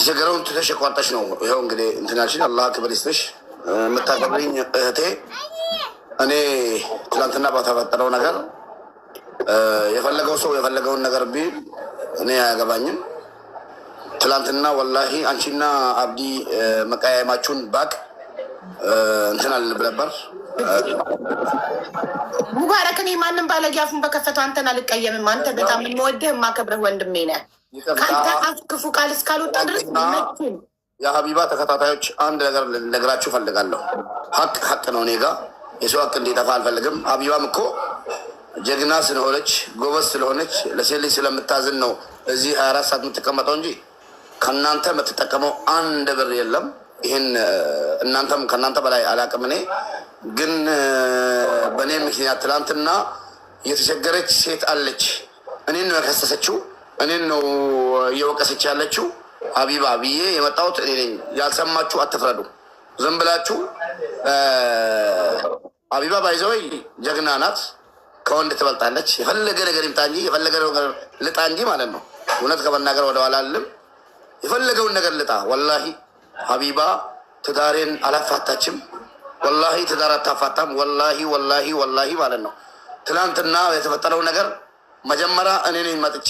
የተቸገረውን ትተሽ የቋርጠሽ ነው። ይኸው እንግዲህ እንትናችን አላህ ክብር ይስጥሽ የምታከብሪኝ እህቴ። እኔ ትላንትና በተፈጠረው ነገር የፈለገው ሰው የፈለገውን ነገር ቢል እኔ አያገባኝም። ትላንትና ወላሂ አንቺና አብዲ መቀያየማችሁን ባቅ እንትን አልልም ነበር። ሙባረክ እኔ ማንም ባለጌ አፉን በከፈተው አንተን አልቀየምም። አንተ በጣም የምወድህ የማከብርህ ወንድሜ ነህ። ከአንተ አፍ ክፉ ቃል እስካልወጣ ድረስ የሀቢባ ተከታታዮች አንድ ነገር ልነግራችሁ ፈልጋለሁ። ሀቅ ነው። እኔ ጋ የሰው ሀቅ እንዲጠፋ አልፈልግም። ሀቢባም እኮ ጀግና ስለሆነች ጎበዝ ስለሆነች ለሴት ልጅ ስለምታዝን ነው እዚህ 24 ሰዓት የምትቀመጠው እንጂ ከእናንተ የምትጠቀመው አንድ ብር የለም። ይህን እናንተም ከእናንተ በላይ አላቅም። እኔ ግን በእኔ ምክንያት ትላንትና የተቸገረች ሴት አለች። እኔን ነው የከሰሰችው፣ እኔን ነው እየወቀሰች ያለችው። ሀቢባ ብዬ የመጣሁት እኔ ነኝ። ያልሰማችሁ አትፍረዱ። ዝም ብላችሁ ሀቢባ ባይዘወይ ጀግና ናት። ከወንድ ትበልጣለች። የፈለገ ነገር ይምጣ እንጂ የፈለገ ነገር ልጣ እንጂ ማለት ነው። እውነት ከመናገር ወደኋላ አልልም። የፈለገውን ነገር ልጣ። ወላሂ ሀቢባ ትዳሬን አላፋታችም። ወላሂ ትዳር አታፋታም። ወላሂ ወላሂ ወላሂ ማለት ነው። ትናንትና የተፈጠረው ነገር መጀመሪያ እኔ ነኝ መጥቼ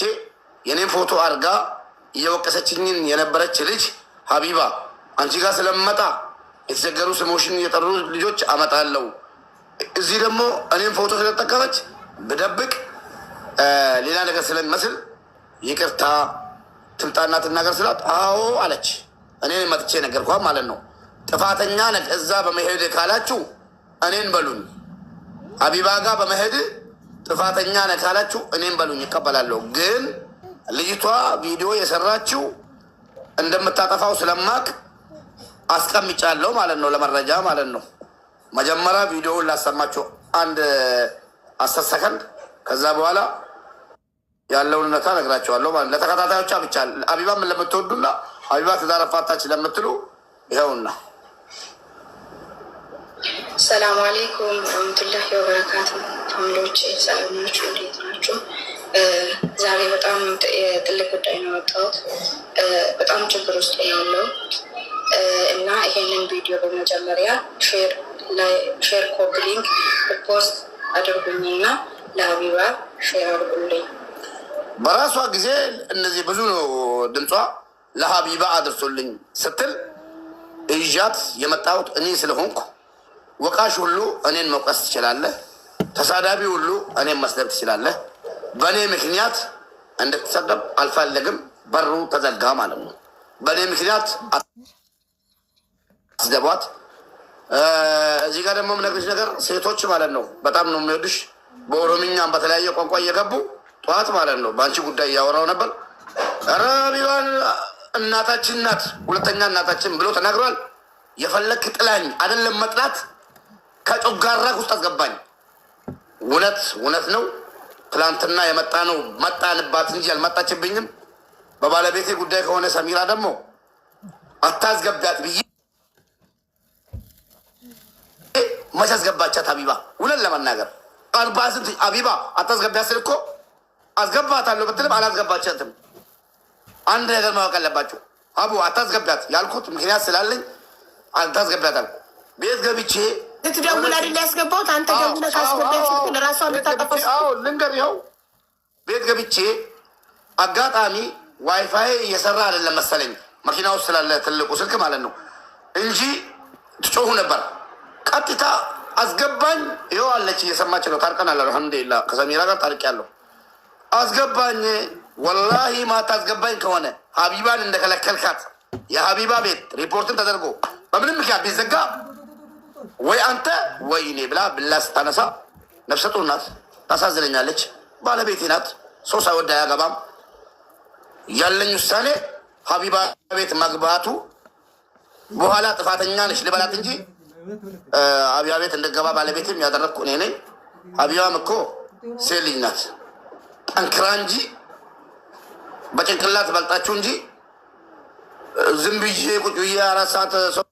የኔን ፎቶ አድርጋ እየወቀሰችኝን የነበረች ልጅ ሀቢባ አንቺ ጋር ስለመጣ የተቸገሩ ስሞሽን የጠሩ ልጆች አመጣለሁ። እዚህ ደግሞ እኔም ፎቶ ስለጠቀመች ብደብቅ ሌላ ነገር ስለሚመስል ይቅርታ ትምጣና ትናገር ስላት አዎ አለች። እኔ መጥቼ ነገርኳት ማለት ነው። ጥፋተኛ ነህ እዛ በመሄድ ካላችሁ እኔን በሉኝ። ሀቢባ ጋር በመሄድ ጥፋተኛ ነህ ካላችሁ እኔን በሉኝ፣ ይቀበላለሁ። ግን ልጅቷ ቪዲዮ የሰራችው እንደምታጠፋው ስለማቅ አስቀምጫለሁ ማለት ነው፣ ለመረጃ ማለት ነው። መጀመሪያ ቪዲዮውን ላሰማችሁ አንድ 10 ሰከንድ፣ ከዛ በኋላ ያለውን እውነታ ነግራቸዋለሁ ማለት ለተከታታዮቿ ብቻ። ሀቢባም ለምትወዱና ሀቢባ ትዳር ፈታች ለምትሉ ይኸውና። ሰላም አሌይኩም ረህመቱላሂ ወበረካቱ። ፋሚሊዎች ሰላም ናችሁ? እንዴት ናችሁ? ዛሬ በጣም ትልቅ ጉዳይ ነው የወጣሁት። በጣም ችግር ውስጥ ነው ያለው እና ይሄንን ቪዲዮ በመጀመሪያ ሼር ኮፒ ሊንክ ፖስት አድርጉኝና ለሀቢባ ሼር አድርጉልኝ። በራሷ ጊዜ እነዚህ ብዙ ነው ድምጿ ለሀቢባ አድርሶልኝ ስትል እዣት የመጣሁት እኔ ስለሆንኩ ወቃሽ ሁሉ እኔን መውቀስ ትችላለህ፣ ተሳዳቢ ሁሉ እኔን መስደብ ትችላለህ። በእኔ ምክንያት እንድትሰደብ አልፈለግም። በሩ ተዘጋ ማለት ነው። በእኔ ምክንያት አስደቧት። እዚህ ጋር ደግሞ የምነግርሽ ነገር ሴቶች ማለት ነው በጣም ነው የሚወዱሽ። በኦሮምኛም በተለያየ ቋንቋ እየገቡ ጠዋት ማለት ነው በአንቺ ጉዳይ እያወራው ነበር። ኧረ ሀቢባን እናታችን ናት፣ ሁለተኛ እናታችን ብሎ ተናግሯል። የፈለክ ጥላኝ አይደለም መጥላት ከጮጋራ ውስጥ አስገባኝ። እውነት ነው። ትላንትና የመጣ ነው መጣንባት እንጂ አልመጣችብኝም። በባለቤቴ ጉዳይ ከሆነ ሰሚራ ደግሞ አታስገቢያት ብዬ መች አስገባቻት ሀቢባ? እውነት ለመናገር አልባስንት ሀቢባ አታስገቢያት ስል እኮ አስገባታለሁ ብትልም አላስገባቻትም። አንድ ነገር ማወቅ አለባቸው። አቡ አታስገቢያት ያልኩት ምክንያት ስላለኝ አታስገቢያት አልኩ። ቤት ገብቼ ልትደውል አይደል ያስገባሁት? አንተ ደውለህ ካስገባች ለራሷ ልታጠፋ ልንገር። ይኸው ቤት ገብቼ አጋጣሚ ዋይፋይ እየሰራ አይደለም መሰለኝ መኪና ውስጥ ስላለ ትልቁ ስልክ ማለት ነው እንጂ ትጮሁ ነበር። ቀጥታ አስገባኝ። ይኸው አለች እየሰማች ነው። ታርቀናል አልሐምዱሊላህ። ከሰሚራ ጋር ታርቂያለሁ። አስገባኝ። ወላሂ ማታስገባኝ ከሆነ ሀቢባን እንደከለከልካት የሀቢባ ቤት ሪፖርትን ተደርጎ በምንም ምክንያት ቢዘጋ ወይ አንተ ወይ እኔ ብላ ብላ ስታነሳ ነፍሰ ጡር ናት፣ ታሳዝነኛለች። ባለቤቴ ናት። ሰው ሳይወድ አያገባም። ያለኝ ውሳኔ ሀቢባ ቤት መግባቱ በኋላ ጥፋተኛ ነች ልበላት እንጂ ሀቢባ ቤት እንደገባ ባለቤትም ያደረግኩ እኔ ነኝ። ሀቢባም እኮ ሴት ልጅ ናት። ጠንክራ እንጂ በጭንቅላት በልጣችሁ እንጂ ዝም ብዬ ቁጭ ብዬ 4 ሰዓት ሰው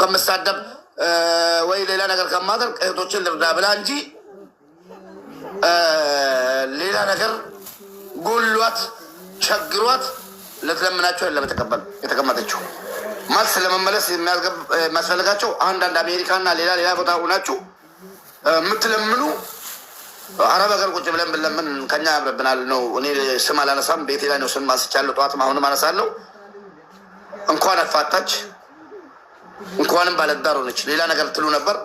ከምሳደብ ወይ ሌላ ነገር ከማደርግ እህቶችን ልርዳ ብላ እንጂ ሌላ ነገር ጎሏት ቸግሯት ልትለምናቸው የለም የተቀመጠችው መልስ ለመመለስ የሚያስፈልጋቸው አንዳንድ አሜሪካና ሌላ ቦታ ሆናችሁ የምትለምኑ አረብ ሀገር ቁጭ ብለን ብንለምን ከኛ ያምርብናል ነው። እኔ ስም አላነሳም፣ ቤቴ ላይ ነው ስም ማስቻለሁ። ጠዋትም አሁንም አነሳለሁ። እንኳን አፋታች እንኳንም ባለዳር ሆነች። ሌላ ነገር ትሉ ነበር።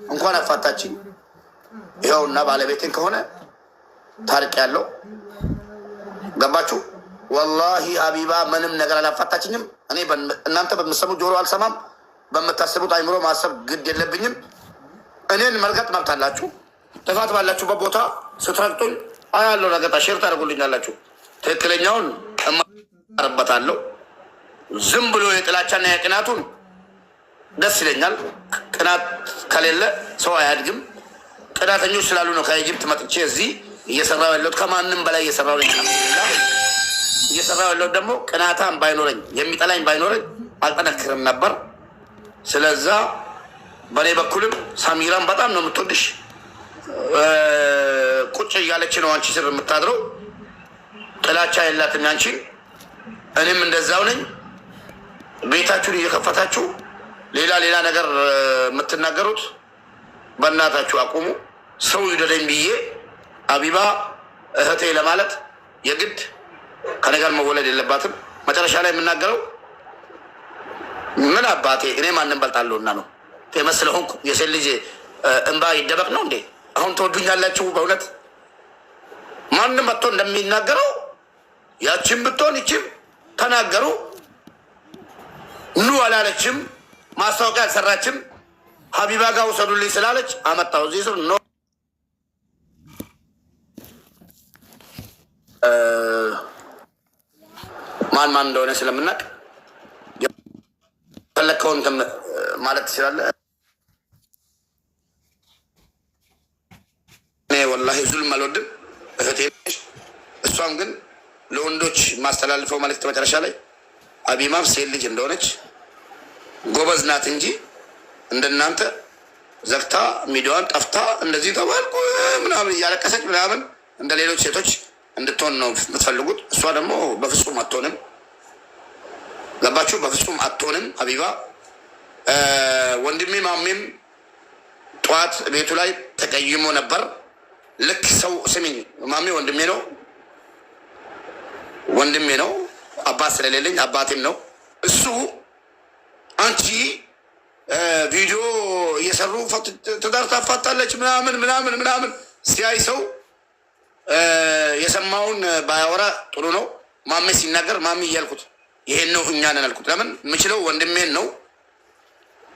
እንኳን አፋታች ይኸውና ባለቤቴን ከሆነ ታርቅ ያለው ገባችሁ። ወላሂ ሀቢባ ምንም ነገር አላፋታችኝም። እኔ እናንተ በምትሰሙ ጆሮ አልሰማም፣ በምታስቡት አይምሮ ማሰብ ግድ የለብኝም። እኔን መርገጥ መብት አላችሁ። ጥፋት ባላችሁበት ቦታ ስትረግጡኝ አያለው። ረገጣ ሼር ታደርጉልኛላችሁ። ትክክለኛውን እማርበታለሁ። ዝም ብሎ የጥላቻና የቅናቱን ደስ ይለኛል። ቅናት ከሌለ ሰው አያድግም። ቅናተኞች ስላሉ ነው ከኢጅፕት መጥቼ እዚህ እየሰራው ያለሁት። ከማንም በላይ እየሰራው ነኝ። እየሰራው ያለሁት ደግሞ ቅናታም ባይኖረኝ የሚጠላኝ ባይኖረኝ አልጠነክርም ነበር። ስለዛ በእኔ በኩልም ሳሚራን በጣም ነው የምትወድሽ። ቁጭ እያለች ነው አንቺ ስር የምታድረው። ጥላቻ የላትም ያንቺን። እኔም እንደዛው ነኝ። ቤታችሁን እየከፈታችሁ ሌላ ነገር የምትናገሩት በእናታችሁ አቁሙ። ሰው ይውደደኝ ብዬ ሀቢባ እህቴ ለማለት የግድ ከነገር መወለድ የለባትም። መጨረሻ ላይ የምናገረው ምን አባቴ እኔ ማንም በልጣለሁና ነው የመስለ ሆንኩ። የሴት ልጅ እንባ ይደበቅ ነው እንዴ? አሁን ተወዱኛላችሁ በእውነት። ማንም መጥቶ እንደሚናገረው ያችን ብትሆን ይችም ተናገሩ። ኑ አላለችም፣ ማስታወቂያ አልሰራችም። ሀቢባ ጋር ውሰዱልኝ ስላለች አመጣሁ እዚህ ስር ነው። ማን እንደሆነ ስለምናቅ የፈለግከውን ማለት ትችላለህ። እኔ ወላሂ ዙልም አልወድም፣ እህቴ ነች። እሷም ግን ለወንዶች ማስተላልፈው መልዕክት መጨረሻ ላይ ሀቢባም ሴት ልጅ እንደሆነች ጎበዝ ናት እንጂ እንደናንተ ዘግታ ሚዲያዋን ጠፍታ እንደዚህ ተባልኩ ምናምን እያለቀሰች ምናምን እንደ ሌሎች ሴቶች እንድትሆን ነው የምትፈልጉት። እሷ ደግሞ በፍጹም አትሆንም። ገባችሁ? በፍጹም አትሆንም ሀቢባ። ወንድሜ ማሜም ጠዋት ቤቱ ላይ ተቀይሞ ነበር። ልክ ሰው ስሚኝ፣ ማሜ ወንድሜ ነው፣ አባት ስለሌለኝ አባቴም ነው እሱ። አንቺ ቪዲዮ እየሰሩ ትዳር ታፋታለች ምናምን ሲያይ ሰው የሰማውን ባያወራ ጥሩ ነው። ማሜ ሲናገር ማሜ እያልኩት ይሄን ነው እኛ ነን አልኩት። ለምን የምችለው ወንድሜን ነው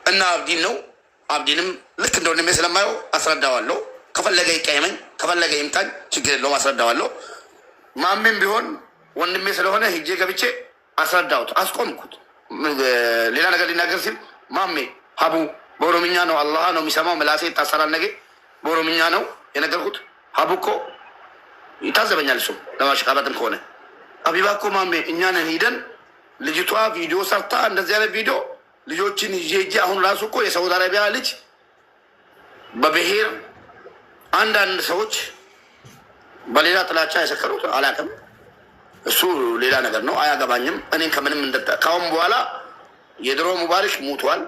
እና አብዲን ነው። አብዲንም ልክ እንደ ወንድሜ ስለማየው አስረዳዋለሁ። ከፈለገ ይቀየመኝ፣ ከፈለገ ይምታኝ፣ ችግር የለውም አስረዳዋለሁ። ማሜም ቢሆን ወንድሜ ስለሆነ ሂጄ ገብቼ አስረዳሁት፣ አስቆምኩት። ሌላ ነገር ሊናገር ሲል ማሜ ሀቡ በኦሮምኛ ነው አላህ ነው የሚሰማው፣ ምላሴ ይታሰራል። ነገ በኦሮምኛ ነው የነገርኩት። ሀቡ እኮ ይታዘበኛል፣ እሱም ለማሽቃበጥም ከሆነ ሀቢባ እኮ ማሜ እኛን ሂደን ልጅቷ ቪዲዮ ሰርታ እንደዚህ አይነት ቪዲዮ ልጆችን ይዤ አሁን ራሱ እኮ የሳውዲ አረቢያ ልጅ በብሔር አንዳንድ ሰዎች በሌላ ጥላቻ የሰከሩት አላውቅም። እሱ ሌላ ነገር ነው፣ አያገባኝም። እኔን ከምንም ካሁን በኋላ የድሮ ሙባሪክ ሙቷል።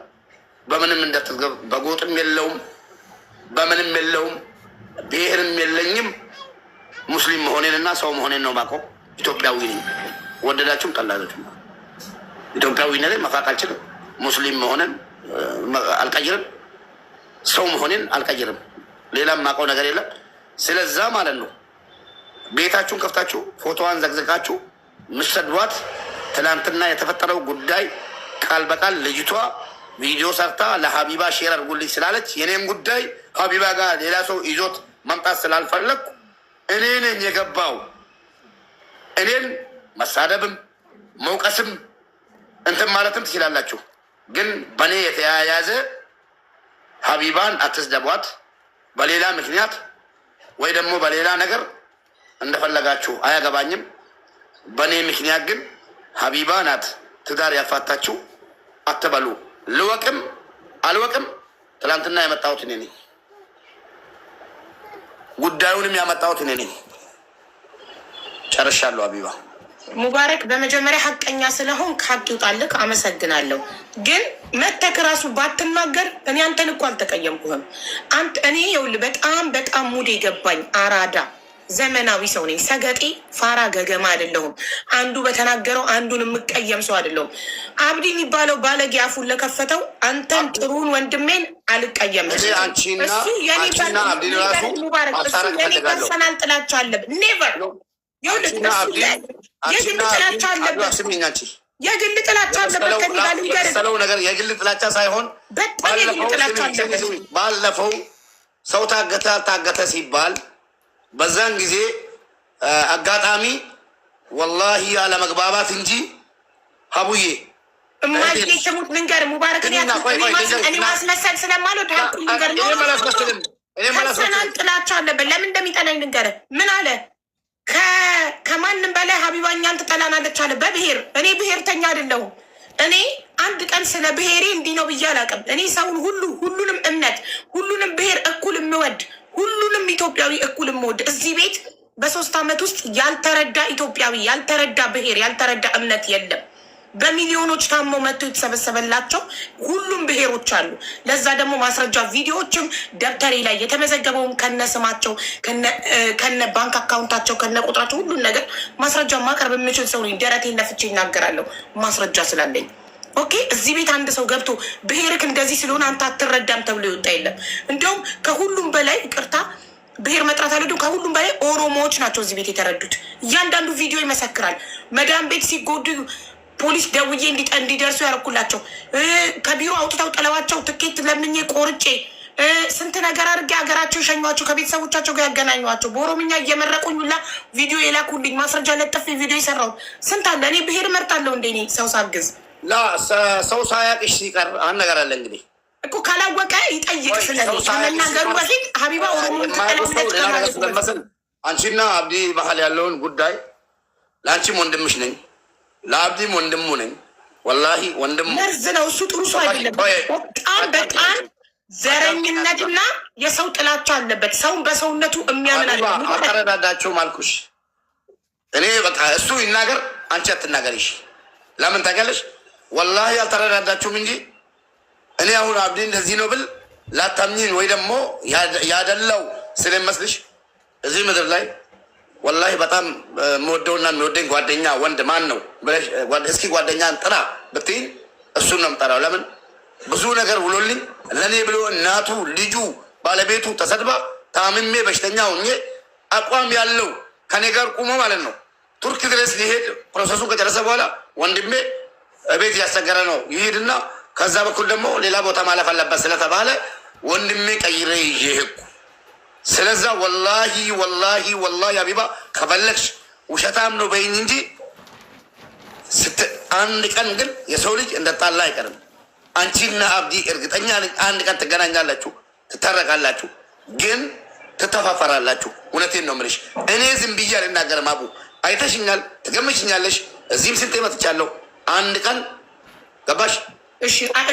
በምንም እንደተገብ በጎጥም የለውም፣ በምንም የለውም፣ ብሔርም የለኝም። ሙስሊም መሆኔንና ሰው መሆኔን ነው ባቆ። ኢትዮጵያዊ ነኝ፣ ወደዳችሁም ጠላችሁም ኢትዮጵያዊ ነኝ። መፋቅ አልችልም። ሙስሊም መሆንን አልቀይርም፣ ሰው መሆኔን አልቀይርም። ሌላም ማውቀው ነገር የለም። ስለዛ ማለት ነው ቤታችሁን ከፍታችሁ ፎቶዋን ዘግዘጋችሁ ምሰድዋት። ትናንትና የተፈጠረው ጉዳይ ቃል በቃል ልጅቷ ቪዲዮ ሰርታ ለሀቢባ ሼር አድርጉልኝ ስላለች የኔም ጉዳይ ሀቢባ ጋር ሌላ ሰው ይዞት መምጣት ስላልፈለግኩ እኔ ነኝ የገባው። እኔን መሳደብም መውቀስም እንትን ማለትም ትችላላችሁ፣ ግን በእኔ የተያያዘ ሀቢባን አትስደቧት። በሌላ ምክንያት ወይ ደግሞ በሌላ ነገር እንደፈለጋችሁ አያገባኝም። በእኔ ምክንያት ግን ሀቢባ ናት ትዳር ያፋታችሁ አትበሉ። ልወቅም አልወቅም ትላንትና ያመጣሁት እኔ ነኝ። ጉዳዩንም ያመጣሁት እኔ ነኝ። ጨርሻለሁ። ሀቢባ ሙባረክ በመጀመሪያ ሀቀኛ ስለሆን ሀቅ ይውጣልክ። አመሰግናለሁ። ግን መተክ ራሱ ባትናገር እኔ አንተን እኮ አልተቀየምኩህም። እኔ ይኸውልህ በጣም ሙድ የገባኝ አራዳ ዘመናዊ ሰው ነኝ። ሰገጤ ፋራ ገገማ አይደለሁም። አንዱ በተናገረው አንዱን የምቀየም ሰው አይደለሁም። አብዲ የሚባለው ባለጌ አፉን ለከፈተው አንተን ጥሩን ወንድሜን አልቀየምም። እሱ የኔ ፐርሰናል ጥላቻ አለብን። ኔቨር የግል ጥላቻ አለበት። የግል ጥላቻ አለበት። ከሚባለው ነገር የግል ጥላቻ ሳይሆን በጣም የግል ጥላቻ አለበት። ባለፈው ሰው ታገተ ሲባል በዛን ጊዜ አጋጣሚ ወላሂ ያለ መግባባት እንጂ ሀቡዬ እማዬ ስሙት ልንገር ሙባረክን እኔ ማስመሰል ስለማልወድ ሀቁ ልንገር ፐርሰናል ጥላቻ አለበት። ለምን እንደሚጠላኝ ልንገር። ምን አለ ከማንም በላይ ሀቢባኛን ትጠላናለች አለ በብሔር። እኔ ብሔርተኛ አይደለሁም። እኔ አንድ ቀን ስለ ብሔሬ እንዲህ ነው ብዬ አላውቅም። እኔ ሰውን ሁሉንም እምነት ሁሉንም ብሔር እኩል የምወድ ሁሉንም ኢትዮጵያዊ እኩል የምወድ እዚህ ቤት በ3 ዓመት ውስጥ ያልተረዳ ኢትዮጵያዊ ያልተረዳ ብሔር ያልተረዳ እምነት የለም። በሚሊዮኖች ታሞ መጥቶ የተሰበሰበላቸው ሁሉም ብሔሮች አሉ። ለዛ ደግሞ ማስረጃ ቪዲዮዎችም ደብተሬ ላይ የተመዘገበውም ከነ ስማቸው ከነ ባንክ አካውንታቸው ከነ ቁጥራቸው ሁሉን ነገር ማስረጃ ማቅረብ የምችል ሰው ነኝ። ደረቴን ነፍቼ ይናገራለሁ ማስረጃ ስላለኝ። ኦኬ እዚህ ቤት አንድ ሰው ገብቶ ብሔርክ እንደዚህ ስለሆነ አንተ አትረዳም ተብሎ ይወጣ የለም። እንዲሁም ከሁሉም በላይ ይቅርታ ብሔር መጥራት አለ። ከሁሉም በላይ ኦሮሞዎች ናቸው እዚህ ቤት የተረዱት። እያንዳንዱ ቪዲዮ ይመሰክራል። መዳም ቤት ሲጎዱ ፖሊስ ደውዬ እንዲደርሱ ያደረኩላቸው፣ ከቢሮ አውጥተው ጥለዋቸው ትኬት ለምኜ ቆርጬ ስንት ነገር አድርጌ ሀገራቸው የሸኟቸው ከቤተሰቦቻቸው ጋር ያገናኟቸው በኦሮምኛ እየመረቁኝ ሁላ ቪዲዮ የላኩልኝ ማስረጃ ለጥፌ ቪዲዮ የሰራሁት ስንት አለ። እኔ ብሔር መርጣለሁ እንደ እኔ ሰው ሳግዝ ሰው ሳያቅሽ ሲቀር አንድ ነገር አለ እንግዲህ እኮ ካላወቀ ይጠይቅ። ስለዚህ ከመናገሩ በፊት ሀቢባ ኦሮሞን ተቀለመስል አንቺና አብዲ ባህል ያለውን ጉዳይ ለአንቺም ወንድምሽ ነኝ ለአብዲም ወንድሙ ነኝ። ወላሂ ወንድሙ መርዝ ነው እሱ። ጥሩ ሰው አይደለም። በጣም ዘረኝነትና የሰው ጥላቻ አለበት። ሰውን በሰውነቱ የሚያምን አልተረዳዳቸውም አልኩሽ። እኔ በቃ እሱ ይናገር አንቺ አትናገሪሽ። ለምን ታውቂያለሽ? ወላሂ አልተረዳዳችሁም እንጂ እኔ አሁን አብዲ እንደዚህ ነው ብል ላታምኚን ወይ ደግሞ ያደላው ስለመስልሽ እዚህ ምድር ላይ ወላሂ በጣም የምወደውና የሚወደኝ ጓደኛ ወንድ ማን ነው ብለሽ እስኪ ጓደኛን ጥራ ብትይኝ እሱን ነው የምጠራው። ለምን ብዙ ነገር ውሎልኝ ለእኔ ብሎ እናቱ ልጁ ባለቤቱ ተሰድባ ታምሜ በሽተኛ ሆኜ አቋም ያለው ከኔ ጋር ቁሞ ማለት ነው ቱርክ ድረስ ሊሄድ ፕሮሰሱን ከጨረሰ በኋላ ወንድሜ ቤት እያስቸገረ ነው ይሄድና ከዛ በኩል ደግሞ ሌላ ቦታ ማለፍ አለበት ስለተባለ ወንድሜ ቀይሬ ይዤ ሄድኩ። ስለዛ ወላሂ ወላሂ ወላሂ ሀቢባ ከፈለግሽ ውሸታም ነው በይኝ እንጂ አንድ ቀን ግን የሰው ልጅ እንደጣላ አይቀርም። አንቺና አብዲ እርግጠኛ አንድ ቀን ትገናኛላችሁ፣ ትታረቃላችሁ፣ ግን ትተፋፈራላችሁ። እውነቴን ነው የምልሽ። እኔ ዝም ብዬ አልናገርም። አቡ አይተሽኛል፣ ትገምሽኛለሽ። እዚህም ስንቴ መጥቻለሁ። አንድ ቀን ገባሽ?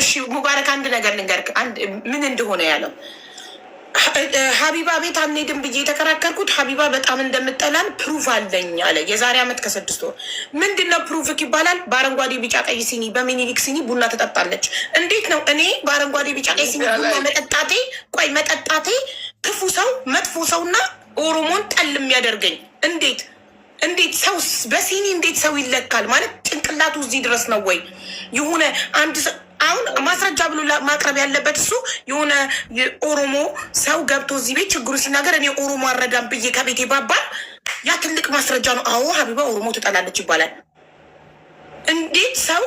እሺ ሙባረክ አንድ ነገር ልንገርህ፣ ምን እንደሆነ ያለው ሀቢባ ቤት አንሄድም ብዬ የተከራከርኩት ሀቢባ በጣም እንደምጠላን ፕሩፍ አለኝ አለ። የዛሬ ዓመት ከ6 ወር ምንድነው ፕሩፍክ ይባላል። በአረንጓዴ ቢጫ ቀይ ሲኒ በሚኒሊክ ሲኒ ቡና ትጠጣለች። እንዴት ነው እኔ በአረንጓዴ ቢጫ ቀይ ሲኒ ቡና መጠጣቴ ክፉ ሰው መጥፎ ሰውና ኦሮሞን ጠል የሚያደርገኝ? እንዴት ሰው በሲኒ እንዴት ሰው ይለካል? ማለት ጭንቅላቱ እዚህ ድረስ ነው ወይ? የሆነ አንድ ሰው አሁን ማስረጃ ብሎ ማቅረብ ያለበት እሱ የሆነ ኦሮሞ ሰው ገብቶ እዚህ ቤት ችግሩ ሲናገር እኔ ኦሮሞ አረዳም ብዬ ከቤቴ ባባል ያ ትልቅ ማስረጃ ነው። አዎ ሀቢባ ኦሮሞ ትጠላለች ይባላል። እንዴት ሰው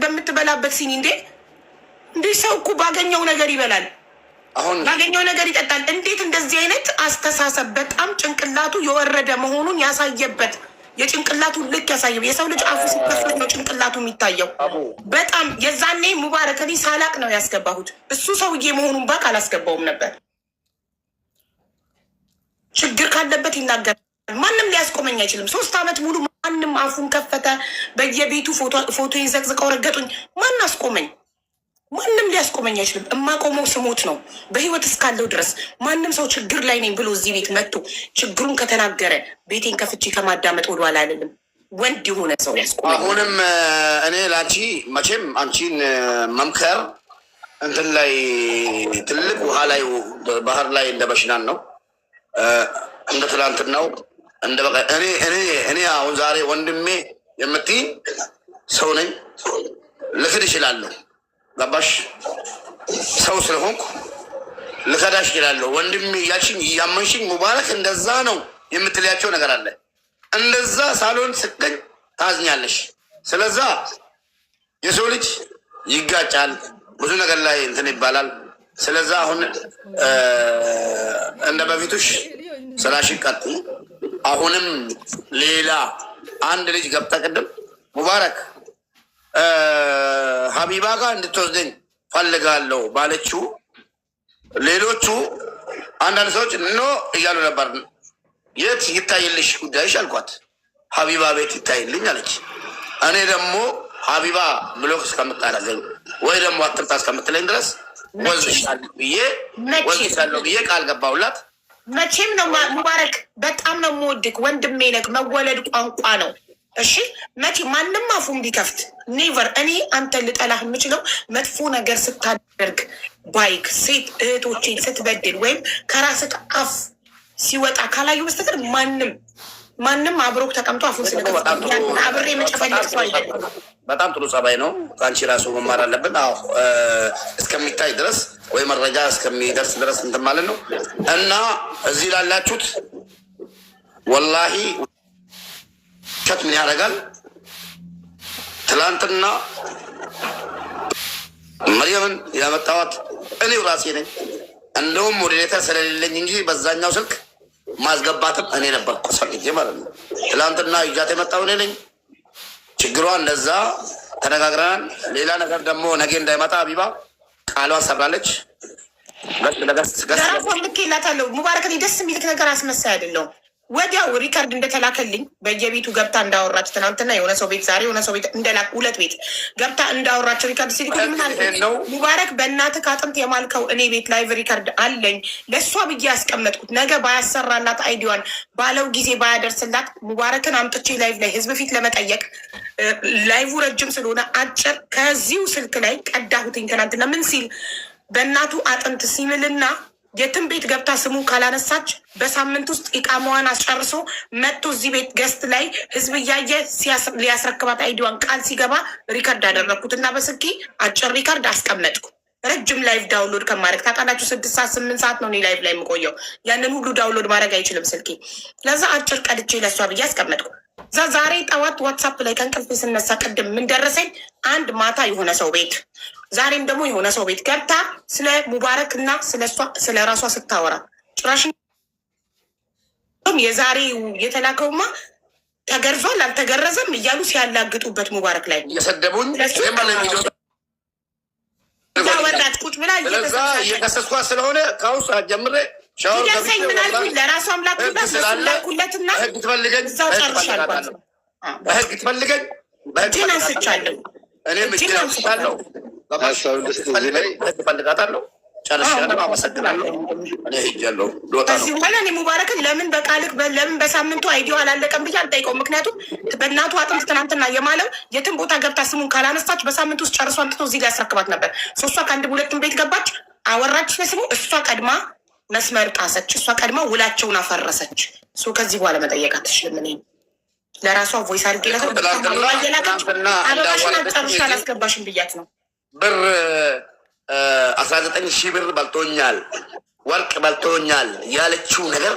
በምትበላበት ሲኒ እንዴት ሰው እኮ ባገኘው ነገር ይበላል፣ ባገኘው ነገር ይጠጣል። እንዴት እንደዚህ አይነት አስተሳሰብ በጣም ጭንቅላቱ የወረደ መሆኑን ያሳየበት የጭንቅላቱ ልክ ያሳየው። የሰው ልጅ አፉ ሲከፈት ነው ጭንቅላቱ የሚታየው። በጣም የዛኔ ሙባረክ እኔ ሳላቅ ነው ያስገባሁት። እሱ ሰውዬ መሆኑን ባቅ አላስገባውም ነበር። ችግር ካለበት ይናገራል። ማንም ሊያስቆመኝ አይችልም። 3 ዓመት ሙሉ ማንም አፉን ከፈተ። በየቤቱ ፎቶ ዘቅዝቀው ረገጡኝ። ማን አስቆመኝ? ማንም ሊያስቆመኝ አይችልም። እማቆመው ስሞት ነው በህይወት እስካለው ድረስ። ማንም ሰው ችግር ላይ ነኝ ብሎ እዚህ ቤት መጥቶ ችግሩን ከተናገረ ቤቴን ከፍቼ ከማዳመጥ ወደኋላ አልልም። ወንድ የሆነ ሰው ያስቆመ። አሁንም እኔ ላንቺ መቼም አንቺን መምከር እንትን ላይ ትልቅ ውሃ ላይ ባህር ላይ እንደ በሽናን ነው እንደ ትላንትናው እንደ በቃ እኔ አሁን ዛሬ ወንድሜ የምትይ ሰው ነኝ፣ ልክድ እችላለሁ። ገባሽ? ሰው ስለሆንኩ ልከዳሽ እችላለሁ። ወንድሜ እያልሽኝ እያመንሽኝ ሙባረክ እንደዛ ነው የምትለያቸው ነገር አለ። እንደዛ ሳሎን ስገኝ ታዝኛለሽ። ስለዛ የሰው ልጅ ይጋጫል፣ ብዙ ነገር ላይ እንትን ይባላል። ስለዛ አሁን እንደ በፊቱሽ ስራሽን ቀጥይ። አሁንም ሌላ አንድ ልጅ ገብታ ቅድም ሙባረክ ሀቢባ ጋር እንድትወስደኝ ፈልጋለሁ ባለችው ሌሎቹ አንዳንድ ሰዎች ኖ እያሉ ነበር። የት ይታይልሽ ጉዳይሽ አልኳት። ሀቢባ ቤት ይታይልኝ አለች። እኔ ደግሞ ሀቢባ ብሎክ እስከምታደርገኝ ወይ ደግሞ አትምጣ እስከምትለኝ ድረስ ወዝሻለሁ ብዬ ቃል ገባሁላት። መቼም ነው ሙባረክ፣ በጣም ነው የምወድክ ወንድሜ ነክ። መወለድ ቋንቋ ነው። እሺ መቼ ማንም አፉን ቢከፍት ኔቨር። እኔ አንተን ልጠላህ የምችለው መጥፎ ነገር ስታደርግ ባይክ ሴት እህቶቼን ስትበድል ወይም ከራስህ አፍ ሲወጣ ካላዩ በስተቀር ማንም አብሮክ ተቀምጦ አፉን ስለከፍት አብሬ መጨፈለቅ ሰው አይደለም። በጣም ጥሩ ጸባይ ነው። ከአንቺ ራሱ መማር አለብን። አዎ እስከሚታይ ድረስ ወይ መረጃ እስከሚደርስ ድረስ እንትን ማለት ነው። እና እዚህ ላላችሁት ወላሂ ውሸት ምን ያደርጋል? ትላንትና መርየምን ያመጣዋት እኔው ራሴ ነኝ። እንደውም ሞዴሬተር ስለሌለኝ እንጂ በዛኛው ስልክ ማስገባትም እኔ ነበርኩ ሰልጄ ማለት ነው። ትላንትና ይዣት የመጣው እኔ ነኝ። ችግሯ እንደዛ ተነጋግረናል። ሌላ ነገር ደግሞ ነገ እንዳይመጣ ሀቢባ ቃሏን ሰብራለች። ገራፎ ልክ ይላታለሁ። ሙባረክ ደስ የሚልክ ነገር አስመሳይ አይደለሁም። ወዲያው ሪካርድ እንደተላከልኝ በየቤቱ ገብታ እንዳወራች ትናንትና የሆነ ሰው ቤት ዛሬ የሆነ ሰው ቤት እንደላክ 2 ቤት ገብታ እንዳወራቸው ሪካርድ ሲልኩልኝ ምን አልኩኝ? ሙባረክ በእናትህ ካጥንት የማልከው እኔ ቤት ላይቭ ሪካርድ አለኝ። ለእሷ ብዬ ያስቀመጥኩት ነገ ባያሰራላት አይዲዋን ባለው ጊዜ ባያደርስላት ሙባረክን አምጥቼ ላይቭ ላይ ህዝብ ፊት ለመጠየቅ ላይቭ ረጅም ስለሆነ አጭር ከዚሁ ስልክ ላይ ቀዳሁትኝ። ትናንትና ምን ሲል በእናቱ አጥንት ሲምልና የትም ቤት ገብታ ስሙ ካላነሳች በሳምንት ውስጥ ኢቃማዋን አስጨርሶ መጥቶ እዚህ ቤት ገስት ላይ ህዝብ እያየ ሊያስረክባት አይዲዋን ቃል ሲገባ ሪከርድ አደረግኩት እና በስልኬ አጭር ሪከርድ አስቀመጥኩ። ረጅም ላይቭ ዳውንሎድ ከማድረግ ታውቃላችሁ፣ 6 ሰዓት 8 ሰዓት ነው እኔ ላይቭ ላይ የምቆየው። ያንን ሁሉ ዳውንሎድ ማድረግ አይችልም ስልኬ። ለዛ አጭር ቀድቼ ለሷ ብዬ አስቀመጥኩ። ዛሬ ጠዋት ዋትሳፕ ላይ ከእንቅልፌ ስነሳ ቅድም ምን ደረሰኝ? አንድ ማታ የሆነ ሰው ቤት ዛሬም ደግሞ የሆነ ሰው ቤት ገብታ ስለ ሙባረክ እና ስለ ራሷ ስታወራ ጭራሽ የዛሬ የተላከውማ ተገርዟል አልተገረዘም እያሉ ሲያላግጡበት ሙባረክ ላይ እየሰደቡኝ ወራች ቁጭ ብላ እየከሰስኳ ስለሆነ ከውስጥ ጀምሬ ሻወርሰኝ ምናልኩኝ ለራሱ አምላክ ላኩለትና ህግ ትፈልገኝ እዛው ጨርሻለሁ። በህግ ትፈልገኝ እጄን አንስቻለሁ። እኔም እጄን አንስቻለሁ። ፈልጋታለሁ። ጨርሻለሁ። አመሰግናለሁ። እኔ ሄጃለሁ። ከዚህ በኋላ እኔ ሙባረክን ለምን በቃልክ ለምን በሳምንቱ አይዲዮ አላለቀም ብዬ አልጠይቀውም። ምክንያቱም በእናቱ አጥንት ትናንትና የማለው የትም ቦታ ገብታ ስሙን ካላነሳች በሳምንቱ ውስጥ ጨርሶ አንጥቶ እዚህ ላይ ያስረክባት ነበር። እሷ ከአንድ ሁለትም ቤት ገባች፣ አወራች በስሙ። እሷ ቀድማ መስመር ጣሰች። እሷ ቀድማ ውላቸውን አፈረሰች። ከዚህ በኋላ መጠየቅ አትችልም። እኔ ለራሷ ቮይስ አድርጌ አበባሽን ጨርሻ አላስገባሽም ብያት ነው። ብር 19,000 ብር በልቶኛል፣ ወርቅ በልቶኛል ያለችው ነገር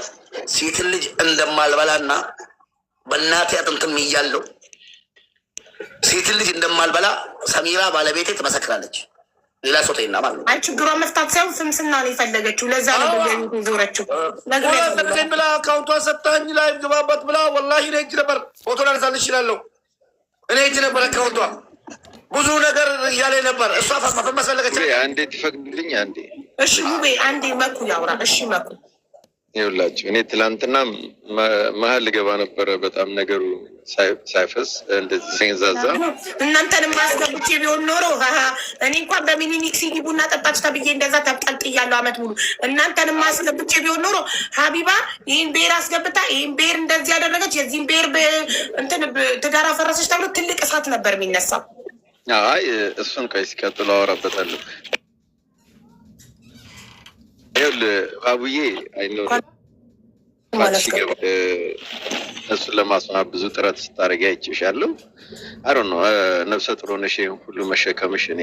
ሴትን ልጅ እንደማልበላና በእናቴ አጥንትም እያለው ሴትን ልጅ እንደማልበላ ሰሚራ ባለቤቴ ትመሰክራለች። ሌላ ሰው ተይና ማለት ነው። አይ ችግሯን መፍታት ሳይሆን ፍምስና ነው የፈለገችው። ለዛ ነው ዞረችው ብላ አካውንቷን ሰጣኝ ላይ ግባበት ብላ ወላሂ እኔ እጅ ነበር ፎቶ ላነሳልሽ እችላለሁ። እኔ እጅ ነበር አካውንቷ ብዙ ነገር እያለ ነበር። እሷ ፈመሰለገች። አንዴ ትፈቅድልኝ? አንዴ እሺ ሙቤ አንዴ መኩ ያውራ። እሺ መኩ ይኸውላችሁ እኔ ትላንትና መሀል ልገባ ነበረ። በጣም ነገሩ ሳይፈስ እንደዚህ ሲንዛዛ እናንተንም ማስገብቼ ቢሆን ኖሮ እኔ እንኳን በሚኒሊክ ሲዲ ቡና ጠጣች ተብዬ እንደዛ ተብጠልጥያለሁ አመት ሙሉ። እናንተንም ማስገብቼ ቢሆን ኖሮ ሀቢባ ይህን ብሔር አስገብታ ይህን ብሔር እንደዚህ ያደረገች የዚህን ብሔር እንትን ትዳር አፈረሰች ተብሎ ትልቅ እሳት ነበር የሚነሳው። አይ እሱን ቆይ ሲቀጥሉ አወራበታለሁ። ይኸውልህ አቡዬ አይኖር እሱን ለማስማት ብዙ ጥረት ስታደርጊ አይቼሻለሁ። አሮ ነው ነፍሰ ጥሩ ነሽ ሁሉ መሸከምሽ እኔ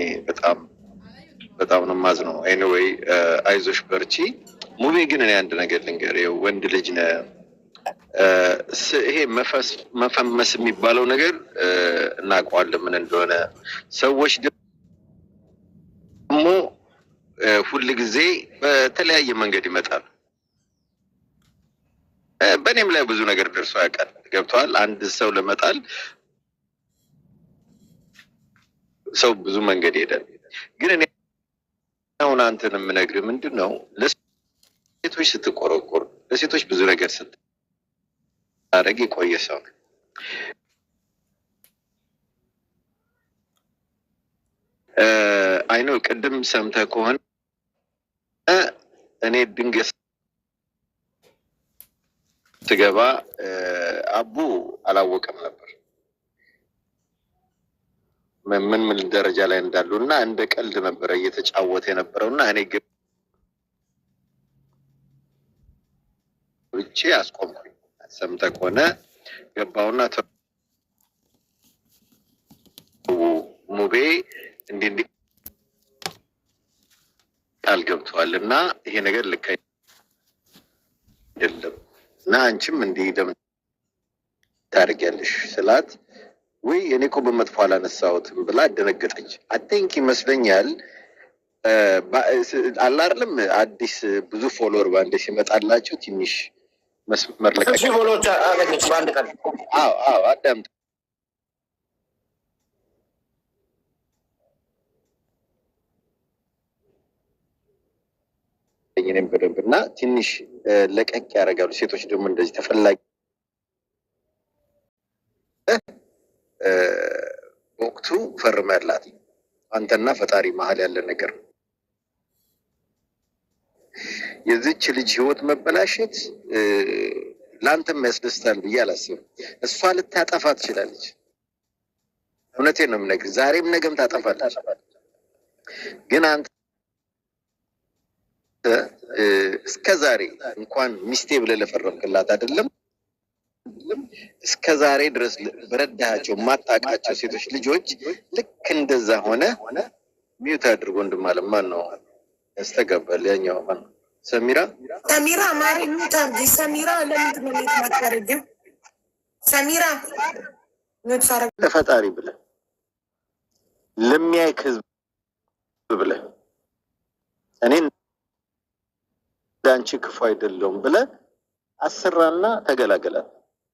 በጣም ነው የማዝነው። ኤኒዌይ አይዞሽ በርቺ። ሙቤ ግን እኔ አንድ ነገር ልንገርህ፣ ወንድ ልጅ ነህ። ይሄ መፈመስ የሚባለው ነገር እናውቀዋለን ምን እንደሆነ። ሰዎች ደግሞ ሁል ጊዜ በተለያየ መንገድ ይመጣል። በእኔም ላይ ብዙ ነገር ደርሶ ያውቃል። ገብቷል። አንድ ሰው ለመጣል ሰው ብዙ መንገድ ይሄዳል። ግን እኔ አሁን አንተን የምነግርህ ምንድን ነው፣ ለሴቶች ስትቆረቆር፣ ለሴቶች ብዙ ነገር ስታደርግ የቆየ ሰው ነው። አይኖ ቅድም ሰምተህ ከሆነ እኔ ድንገት ስገባ አቡ አላወቀም ነበር ምን ደረጃ ላይ እንዳሉ እና እንደ ቀልድ ነበረ እየተጫወተ የነበረው እና እኔ ገብቼ አስቆምኩኝ። ሰምተህ ከሆነ ገባውና ሙቤ እንዲህ ቃል ገብተዋል እና ይሄ ነገር ልክ አይደለም እና አንቺም እንዲህ ለምን ታደርጊያለሽ ስላት፣ ወይ እኔ እኮ በመጥፎ አላነሳሁትም ብላ አደነገጠች። አቴንክ ይመስለኛል አላርልም አዲስ ብዙ ፎሎወር ባንዴ ሲመጣላቸው ትንሽ መስመር ለቀቅ ፎሎወር አገኘች በአንድ ቀን። አዎ አዳምጥ በደንብ እና ትንሽ ለቀቅ ያደርጋሉ። ሴቶች ደግሞ እንደዚህ ተፈላጊ ወቅቱ ፈርም ያላት አንተና ፈጣሪ መሀል ያለ ነገር ነው። የዚች ልጅ ህይወት መበላሸት ለአንተም ያስደስታል ብዬ አላስብም። እሷ ልታጠፋ ትችላለች። እውነቴን ነው የምነግርህ፣ ዛሬም ነገም ታጠፋለች። ግን አንተ እስከ ዛሬ እንኳን ሚስቴ ብለህ ለፈረምክላት አይደለም እስከ ዛሬ ድረስ በረዳቸው ማጣቃቸው ሴቶች ልጆች ልክ እንደዛ ሆነ። ሚዩት አድርጎ ወንድማለም ማን ነው ያስተጋባል? ያኛው ማን ነው? ሰሚራ ማሪ ሚዩት አድርጊ። ሰሚራ ለምንድን ነው የምትመጣው? ሰሚራ ሚዩት ሳረግ ለፈጣሪ ብለህ ለሚያይክ ህዝብ ብለህ እኔ ዳንቺ ክፉ አይደለሁም ብለህ አሰራና ተገላገላት።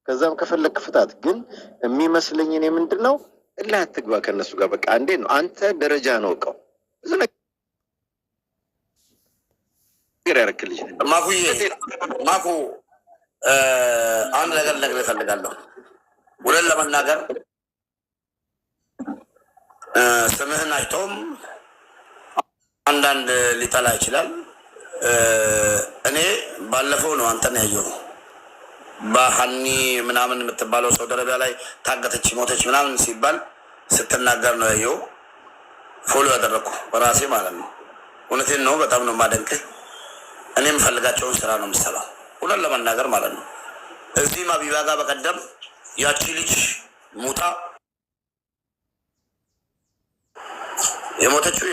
ከዛም ከፈለክ ፍታት። ግን የሚመስለኝ እኔ ምንድን ነው እላ አትግባ ከነሱ ጋር በቃ እንዴ ነው አንተ ደረጃ ነው እቀው ብዙ ነገር ያረክልኝ። ማኩ አንድ ነገር ልነግርህ እፈልጋለሁ። ውለን ለመናገር ስምህን አይቶም አንዳንድ ሊጠላ ይችላል። እኔ ባለፈው ነው አንተን ያየው በሀኒ ምናምን የምትባለው ሳውዲ አረቢያ ላይ ታገተች ሞተች ምናምን ሲባል ስትናገር ነው ያየው። ፎሎ ያደረኩ በራሴ ማለት ነው። እውነቴን ነው። በጣም ነው የማደንቅህ። እኔ የምፈልጋቸውን ስራ ነው የምሰራው ሁለን ለመናገር ማለት ነው። እዚህም አቢባ ጋር በቀደም ያቺ ልጅ ሙታ የሞተችው